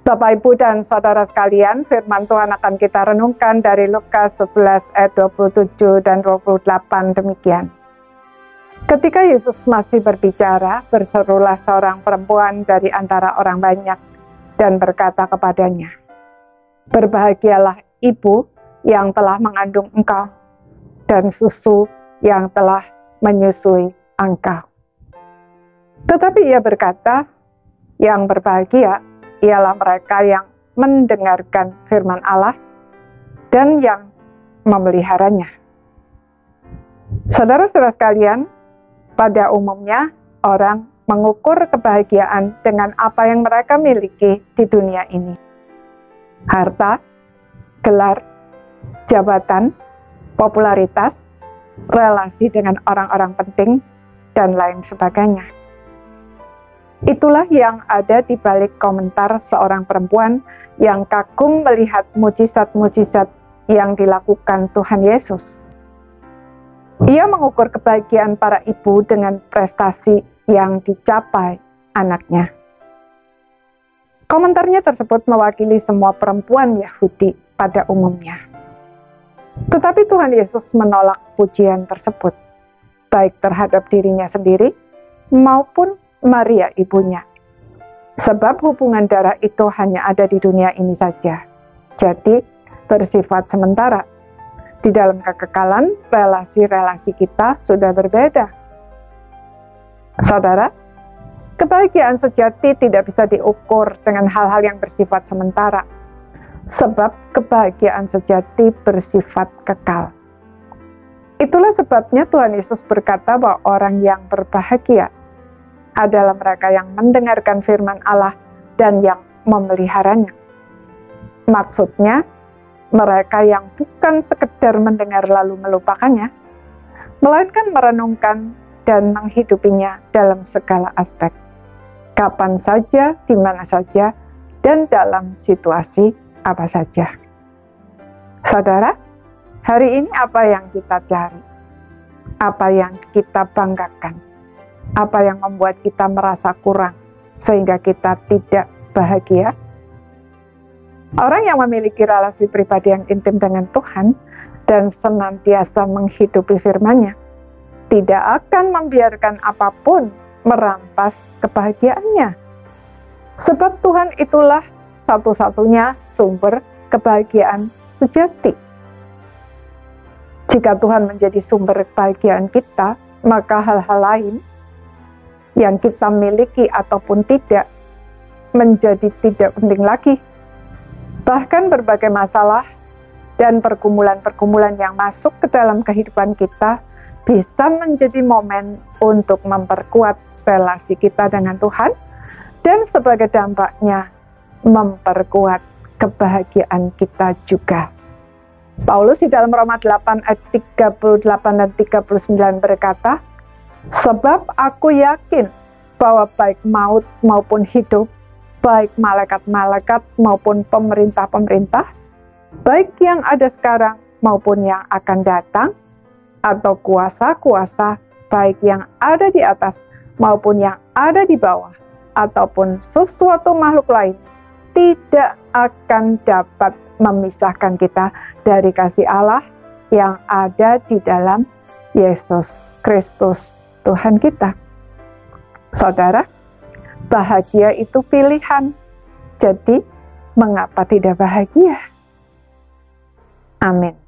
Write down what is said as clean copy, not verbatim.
Bapak, Ibu, dan Saudara sekalian, firman Tuhan akan kita renungkan dari Lukas 11 ayat 27 dan 28 demikian. Ketika Yesus masih berbicara, berserulah seorang perempuan dari antara orang banyak dan berkata kepadanya, "Berbahagialah ibu yang telah mengandung engkau dan susu yang telah menyusui engkau." Tetapi ia berkata, "Yang berbahagia ialah mereka yang mendengarkan firman Allah dan yang memeliharanya." Saudara-saudara sekalian, pada umumnya orang mengukur kebahagiaan dengan apa yang mereka miliki di dunia ini. Harta, gelar, jabatan, popularitas, relasi dengan orang-orang penting, dan lain sebagainya. Itulah yang ada di balik komentar seorang perempuan yang kagum melihat mujizat-mujizat yang dilakukan Tuhan Yesus. Ia mengukur kebahagiaan para ibu dengan prestasi yang dicapai anaknya. Komentarnya tersebut mewakili semua perempuan Yahudi pada umumnya. Tetapi Tuhan Yesus menolak pujian tersebut, baik terhadap dirinya sendiri maupun Maria ibunya. Sebab hubungan darah itu hanya ada di dunia ini saja. Jadi bersifat sementara. Di dalam kekekalan, relasi-relasi kita sudah berbeda. Saudara, kebahagiaan sejati tidak bisa diukur dengan hal-hal yang bersifat sementara. Sebab kebahagiaan sejati bersifat kekal. Itulah sebabnya Tuhan Yesus berkata bahwa orang yang berbahagia adalah mereka yang mendengarkan firman Allah dan yang memeliharanya. Maksudnya, mereka yang bukan sekedar mendengar lalu melupakannya, melainkan merenungkan dan menghidupinya dalam segala aspek, kapan saja, di mana saja, dan dalam situasi apa saja. Saudara, hari ini apa yang kita cari? Apa yang kita banggakan? Apa yang membuat kita merasa kurang sehingga kita tidak bahagia? Orang yang memiliki relasi pribadi yang intim dengan Tuhan dan senantiasa menghidupi firman-Nya tidak akan membiarkan apapun merampas kebahagiaannya. Sebab Tuhan itulah satu-satunya sumber kebahagiaan sejati. Jika Tuhan menjadi sumber kebahagiaan kita, maka hal-hal lain yang kita miliki ataupun tidak menjadi tidak penting lagi. Bahkan berbagai masalah dan pergumulan-pergumulan yang masuk ke dalam kehidupan kita bisa menjadi momen untuk memperkuat relasi kita dengan Tuhan dan sebagai dampaknya memperkuat kebahagiaan kita juga. Paulus di dalam Roma 8 ayat 38 dan 39 berkata, "Sebab aku yakin bahwa baik maut maupun hidup, baik malaikat-malaikat maupun pemerintah-pemerintah, baik yang ada sekarang maupun yang akan datang, atau kuasa-kuasa, baik yang ada di atas maupun yang ada di bawah, ataupun sesuatu makhluk lain, tidak akan dapat memisahkan kita dari kasih Allah yang ada di dalam Yesus Kristus Tuhan kita." Saudara, bahagia itu pilihan. Jadi, mengapa tidak bahagia? Amin.